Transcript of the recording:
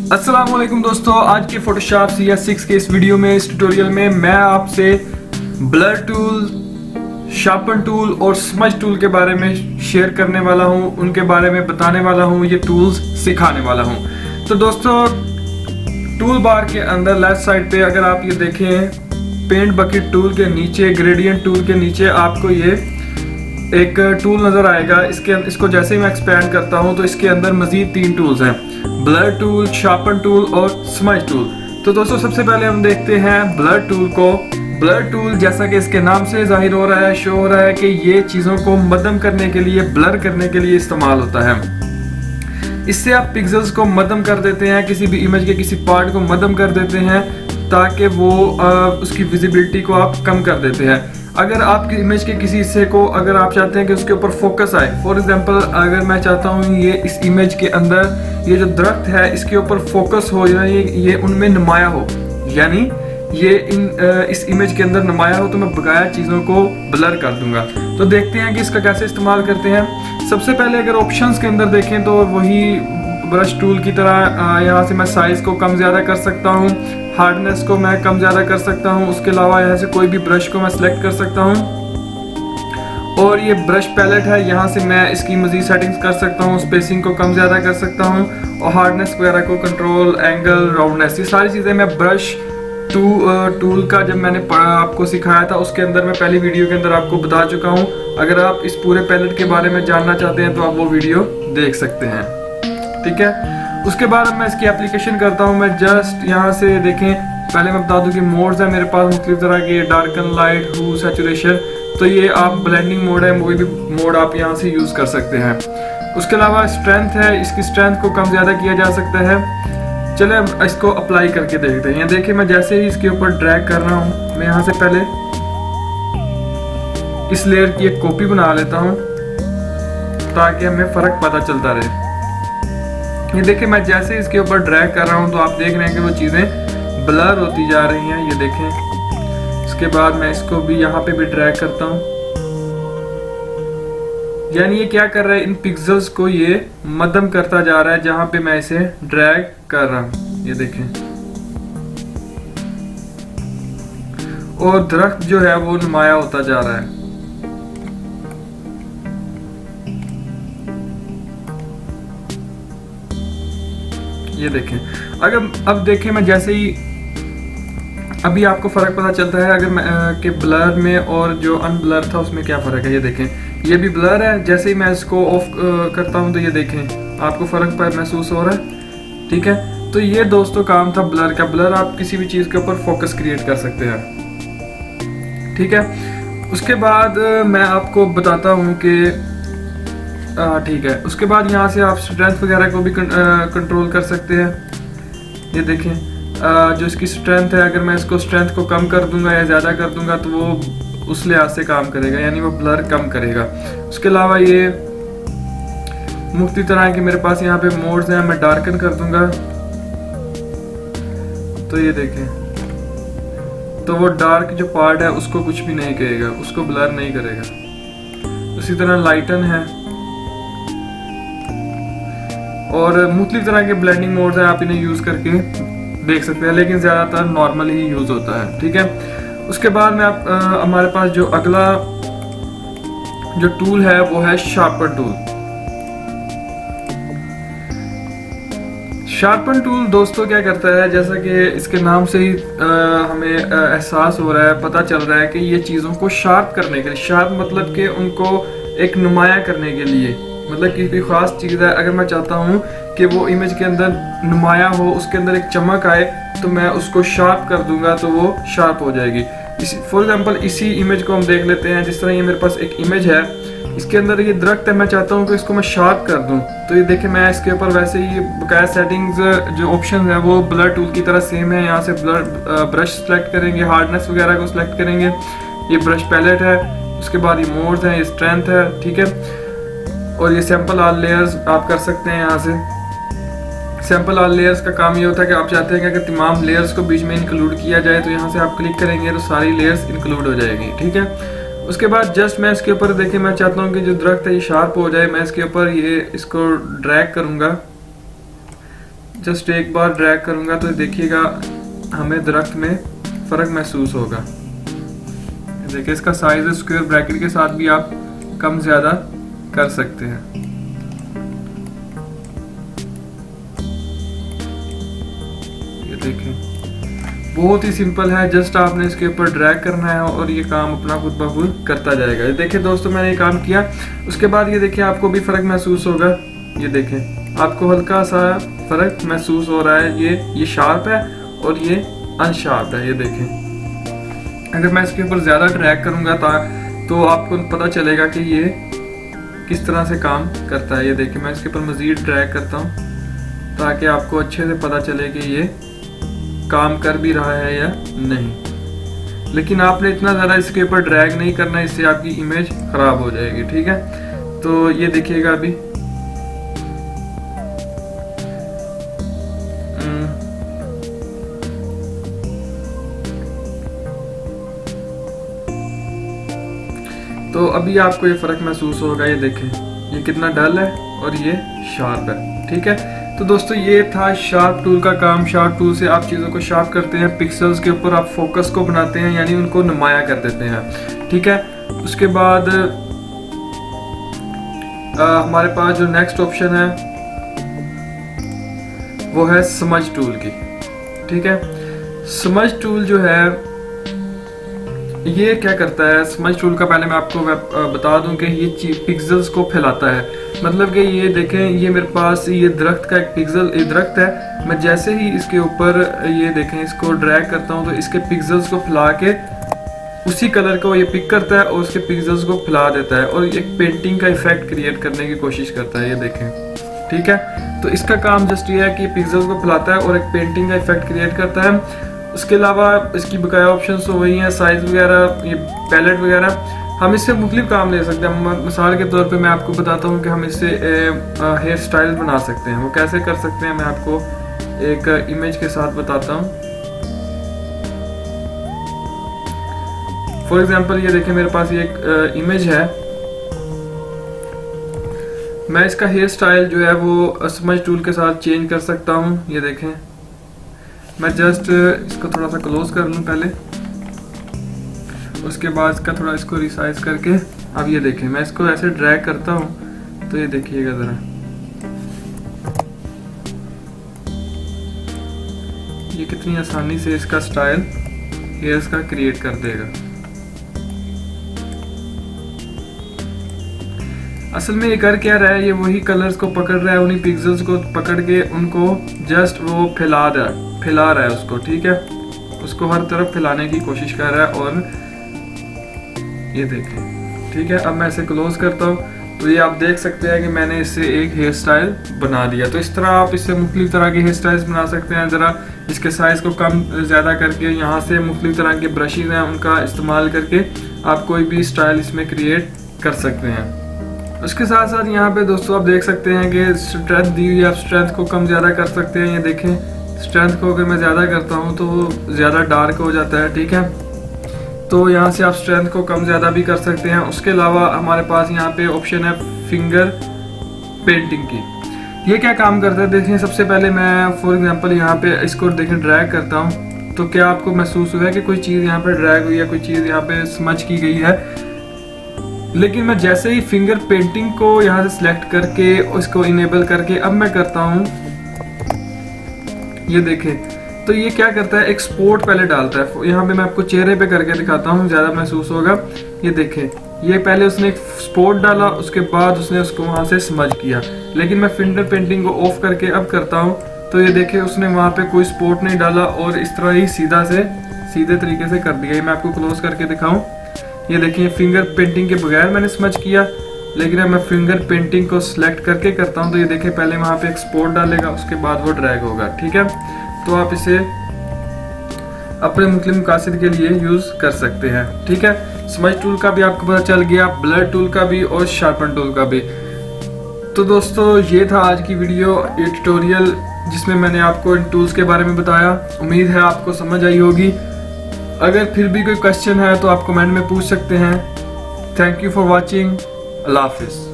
अस्सलाम वालेकुम दोस्तों, आज के फोटोशॉप CS6 के इस वीडियो में, इस ट्यूटोरियल में मैं आपसे ब्लर टूल, शार्पन टूल और स्मज टूल के बारे में शेयर करने वाला हूं, उनके बारे में बताने वाला हूं, ये टूल्स सिखाने वाला हूं। तो दोस्तों, टूल बार के अंदर लेफ्ट साइड पे अगर आप ये देखें, पेंट बकेट टूल के नीचे, ग्रेडियंट टूल के नीचे आपको ये एक टूल नज़र आएगा। इसको जैसे ही मैं एक्सपैंड करता हूं तो इसके अंदर मजीद 3 टूल्स हैं, ब्लर टूल, शार्पन टूल और स्मज टूल। तो दोस्तों, सबसे पहले हम देखते हैं ब्लर टूल को। ब्लर टूल, जैसा कि इसके नाम से जाहिर हो रहा है, शो हो रहा है कि ये चीज़ों को मध्यम करने के लिए, ब्लर करने के लिए इस्तेमाल होता है। इससे आप पिक्सेल्स को मध्यम कर देते हैं, किसी भी इमेज के किसी पार्ट को मध्यम कर देते हैं ताकि वो उसकी विजिबिलिटी को आप कम कर देते हैं। अगर आपकी इमेज के किसी हिस्से को अगर आप चाहते हैं कि उसके ऊपर फोकस आए, फॉर एग्जांपल अगर मैं चाहता हूँ ये इस इमेज के अंदर ये जो दरख्त है इसके ऊपर फोकस हो, या ये उनमें नुमाया हो, यानी ये इस इमेज के अंदर नुमाया हो, तो मैं बकाया चीज़ों को ब्लर कर दूंगा। तो देखते हैं कि इसका कैसे इस्तेमाल करते हैं। सबसे पहले अगर ऑप्शंस के अंदर देखें तो वही ब्रश टूल की तरह यहाँ से मैं साइज को कम ज़्यादा कर सकता हूँ, हार्डनेस को मैं कम ज़्यादा कर सकता हूँ। उसके अलावा यहाँ से कोई भी ब्रश को मैं सिलेक्ट कर सकता हूँ। और ये ब्रश पैलेट है, यहाँ से मैं इसकी मज़ीद सेटिंग्स कर सकता हूँ, स्पेसिंग को कम ज़्यादा कर सकता हूँ और हार्डनेस वगैरह को कंट्रोल, एंगल, राउंडनेस, ये सारी चीज़ें मैं ब्रश टूल का जब मैंने आपको सिखाया था उसके अंदर, मैं पहली वीडियो के अंदर आपको बता चुका हूँ। अगर आप इस पूरे पैलेट के बारे में जानना चाहते हैं तो आप वो वीडियो देख सकते हैं, ठीक है। उसके बाद मैं इसकी एप्लीकेशन करता हूँ। मैं जस्ट यहाँ से देखें, पहले मैं बता दूँ कि मोड्स हैं मेरे पास मुख्तलिफ तरह के, डार्कन, लाइट, हू, सैचुरेशन। तो ये आप ब्लेंडिंग मोड है, कोई भी मोड आप यहाँ से यूज़ कर सकते हैं। उसके अलावा स्ट्रेंथ है, इसकी स्ट्रेंथ को कम ज़्यादा किया जा सकता है। चले अब इसको अप्लाई करके देखते हैं। देखिए, मैं जैसे ही इसके ऊपर ड्रैग कर रहा हूँ, मैं यहाँ से पहले इस लेयर की एक कॉपी बना लेता हूँ ताकि हमें फ़र्क पता चलता रहे। ये देखिए, मैं जैसे इसके ऊपर ड्रैग कर रहा हूँ तो आप देख रहे हैं कि वो चीज़ें ब्लर होती जा रही हैं। ये देखें, इसके बाद मैं इसको भी यहाँ पे भी ड्रैग करता हूँ, यानी ये क्या कर रहा है, इन पिक्सेल्स को ये मध्यम करता जा रहा है जहाँ पे मैं इसे ड्रैग कर रहा हूँ। ये देखें, और दरख्त जो है वो नुमाया होता जा रहा है। ये देखें, अगर अब देखें, मैं जैसे ही अभी आपको फ़र्क पता चलता है अगर मैं कि ब्लर में और जो अनब्लर था उसमें क्या फ़र्क है। ये देखें, ये भी ब्लर है, जैसे ही मैं इसको ऑफ करता हूँ तो ये देखें आपको फ़र्क पर महसूस हो रहा है, ठीक है। तो ये दोस्तों काम था ब्लर का। ब्लर आप किसी भी चीज़ के ऊपर फोकस क्रिएट कर सकते हैं, ठीक है। उसके बाद मैं आपको बताता हूँ कि ठीक है, उसके बाद यहाँ से आप स्ट्रेंथ वगैरह को भी कंट्रोल कर सकते हैं। ये देखें, जो इसकी स्ट्रेंथ है, अगर मैं इसको स्ट्रेंथ को कम कर दूंगा या ज़्यादा कर दूंगा तो वो उस लिहाज से काम करेगा, यानी वो ब्लर कम करेगा। उसके अलावा ये मुख्तलिफ तरह के मेरे पास यहाँ पे मोड्स हैं, मैं डार्कन कर दूंगा तो ये देखें, तो वो डार्क जो पार्ट है उसको कुछ भी नहीं करेगा, उसको ब्लर नहीं करेगा। उसी तरह लाइटन है और मुख्तलिफ तरह के ब्लेंडिंग मोड्स हैं, आप इन्हें यूज़ करके देख सकते हैं, लेकिन ज़्यादातर नॉर्मल ही यूज़ होता है, ठीक है। उसके बाद में हमारे पास जो अगला जो टूल है वो है शार्पन टूल। शार्पन टूल दोस्तों क्या करता है, जैसा कि इसके नाम से ही हमें एहसास हो रहा है, पता चल रहा है कि ये चीज़ों को शार्प करने के लिए, शार्प मतलब कि उनको एक नुमाया करने के लिए, मतलब कि कोई ख़ास चीज़ है, अगर मैं चाहता हूँ कि वो इमेज के अंदर नुमाया हो, उसके अंदर एक चमक आए, तो मैं उसको शार्प कर दूंगा तो वो शार्प हो जाएगी। फॉर एग्जांपल इसी इमेज को हम देख लेते हैं। जिस तरह ये मेरे पास एक इमेज है, इसके अंदर ये दरख्त है, मैं चाहता हूँ कि इसको मैं शार्प कर दूँ, तो ये देखिए मैं इसके ऊपर वैसे ही बकाया सेटिंग्स जो ऑप्शन है वो ब्लर टूल की तरह सेम है। यहाँ से ब्रश सेलेक्ट करेंगे, हार्डनेस वगैरह को सिलेक्ट करेंगे, ये ब्रश पैलेट है, उसके बाद ये मोड्स हैं, ये स्ट्रेंथ है, ठीक है। और ये सैंपल ऑल लेयर्स आप कर सकते हैं। यहाँ से सैंपल ऑल लेयर्स का काम ये होता है कि आप चाहते हैं कि अगर तमाम लेयर्स को बीच में इंक्लूड किया जाए तो यहाँ से आप क्लिक करेंगे तो सारी लेयर्स इंक्लूड हो जाएगी, ठीक है। उसके बाद जस्ट मैं इसके ऊपर देखिए, मैं चाहता हूँ कि जो दरख्त है ये शार्प हो जाए, मैं इसके ऊपर ये इसको ड्रैग करूँगा जस्ट एक बार ड्रैग करूंगा तो देखिएगा हमें दरख्त में फ़र्क महसूस होगा। देखिए इसका साइज स्क्वायर ब्रैकेट के साथ भी आप कम ज़्यादा कर सकते हैं। ये देखें बहुत ही सिंपल है, जस्ट आपने इसके ऊपर ड्रैग करना है और ये काम अपना खुद ब खुद करता जाएगा। ये देखिए दोस्तों मैंने ये काम किया, उसके बाद ये देखिए आपको भी फ़र्क महसूस होगा। ये देखें आपको हल्का सा फ़र्क महसूस हो रहा है, ये शार्प है और ये अनशार्प है। ये देखें अगर मैं इसके ऊपर ज़्यादा ड्रैग करूँगा तो आपको पता चलेगा कि ये किस तरह से काम करता है। ये देखिए मैं इसके ऊपर मज़ीद ड्रैग करता हूँ ताकि आपको अच्छे से पता चले कि ये काम कर भी रहा है या नहीं। लेकिन आपने इतना ज़्यादा इसके ऊपर ड्रैग नहीं करना, इससे आपकी इमेज ख़राब हो जाएगी। ठीक है, तो ये देखिएगा अभी तो अभी आपको ये फ़र्क महसूस होगा। ये देखें ये कितना डल है और ये शार्प है। ठीक है, तो दोस्तों ये था शार्प टूल का काम। शार्प टूल से आप चीज़ों को शार्प करते हैं, पिक्सेल्स के ऊपर आप फोकस को बनाते हैं, यानी उनको नुमाया कर देते हैं। ठीक है, उसके बाद हमारे पास जो नेक्स्ट ऑप्शन है वो है स्मज टूल की। ठीक है, स्मज टूल जो है ये क्या करता है, स्मज टूल का पहले मैं आपको बता दूं कि ये पिक्सेल्स को फैलाता है। मतलब कि ये देखें ये मेरे पास ये दरख्त का एक पिक्सल, ये दरख्त है, मैं जैसे ही इसके ऊपर ये देखें इसको ड्रैग करता हूँ तो इसके पिक्सेल्स को फैला के उसी कलर को ये पिक करता है और उसके पिक्सेल्स को फैला देता है और एक पेंटिंग का इफेक्ट क्रिएट करने की कोशिश करता है। ये देखें ठीक है, तो इसका काम जस्ट ये है कि पिक्सेल्स को फैलाता है और एक पेंटिंग का इफेक्ट क्रिएट करता है। उसके अलावा इसकी बकाया ऑप्शंस तो वही हैं, साइज़ वगैरह, ये पैलेट वगैरह। हम इससे मुख्तलिफ काम ले सकते हैं। मिसाल के तौर पे मैं आपको बताता हूँ कि हम इससे हेयर स्टाइल बना सकते हैं। वो कैसे कर सकते हैं मैं आपको एक इमेज के साथ बताता हूँ। फॉर एग्जांपल ये देखें मेरे पास ये एक इमेज है, मैं इसका हेयर स्टाइल जो है वो स्मज टूल के साथ चेंज कर सकता हूँ। ये देखें मैं जस्ट इसको थोड़ा सा क्लोज कर लूँ पहले, उसके बाद इसका थोड़ा इसको रिसाइज करके अब ये देखें मैं इसको ऐसे ड्रैग करता हूँ तो ये देखिएगा ज़रा, ये कितनी आसानी से इसका स्टाइल हेयर्स का क्रिएट कर देगा। असल में ये कर क्या रहा है, ये वही कलर्स को पकड़ रहा है, उन्हीं पिक्सेल्स को पकड़ के उनको जस्ट वो फैला रहा है उसको। ठीक है, उसको हर तरफ फैलाने की कोशिश कर रहा है। और ये देखें ठीक है, अब मैं इसे क्लोज करता हूँ तो ये आप देख सकते हैं कि मैंने इससे एक हेयर स्टाइल बना लिया। तो इस तरह आप इससे मुख्तलिफ तरह के हेयर स्टाइल्स बना सकते हैं। ज़रा इसके साइज़ को कम ज़्यादा करके यहाँ से मुख्तलिफ तरह के ब्रशेज़ हैं उनका इस्तेमाल करके आप कोई भी स्टाइल इसमें क्रिएट कर सकते हैं। उसके साथ साथ यहाँ पे दोस्तों आप देख सकते हैं कि स्ट्रेंथ दी हुई, आप स्ट्रेंथ को कम ज़्यादा कर सकते हैं। ये देखें स्ट्रेंथ को अगर मैं ज़्यादा करता हूँ तो वो ज़्यादा डार्क हो जाता है। ठीक है, तो यहाँ से आप स्ट्रेंथ को कम ज़्यादा भी कर सकते हैं। उसके अलावा हमारे पास यहाँ पे ऑप्शन है फिंगर पेंटिंग की। ये क्या काम करता है देखें, सबसे पहले मैं फॉर एग्जांपल यहाँ पे इसको देखें ड्रैग करता हूँ तो क्या आपको महसूस हुआ है कि कोई चीज़ यहाँ पे ड्रैग हुई है, कोई चीज़ यहाँ पे स्मच की गई है। लेकिन मैं जैसे ही फिंगर पेंटिंग को यहाँ से सिलेक्ट करके उसको इनेबल करके अब मैं करता हूँ, ये देखें तो ये क्या करता है, एक स्पॉट पहले डालता है। यहाँ पे मैं आपको चेहरे पे करके दिखाता हूँ, ज़्यादा महसूस होगा। ये देखें ये पहले उसने एक स्पॉट डाला, उसके बाद उसने उसको वहाँ से स्मज किया। लेकिन मैं फिंगर पेंटिंग को ऑफ करके अब करता हूँ तो ये देखें उसने वहाँ पे कोई स्पॉट नहीं डाला और इस तरह ही सीधे तरीके से कर दिया। ये मैं आपको क्लोज करके दिखाऊँ, ये देखिए फिंगर पेंटिंग के बगैर मैंने स्मच किया। लेकिन अब मैं फिंगर पेंटिंग को सिलेक्ट करके करता हूँ तो ये देखें पहले वहाँ पे एक स्पॉट डालेगा, उसके बाद वो ड्रैग होगा। ठीक है, तो आप इसे अपने मुख्तलिफ मकासद के लिए यूज़ कर सकते हैं। ठीक है, स्मज टूल का भी आपको पता चल गया, ब्लर टूल का भी और शार्पन टूल का भी। तो दोस्तों ये था आज की वीडियो, ये ट्यूटोरियल जिसमें मैंने आपको इन टूल्स के बारे में बताया। उम्मीद है आपको समझ आई होगी। अगर फिर भी कोई क्वेश्चन है तो आप कमेंट में पूछ सकते हैं। Thank you for watching. अल्लाह हाफिज़।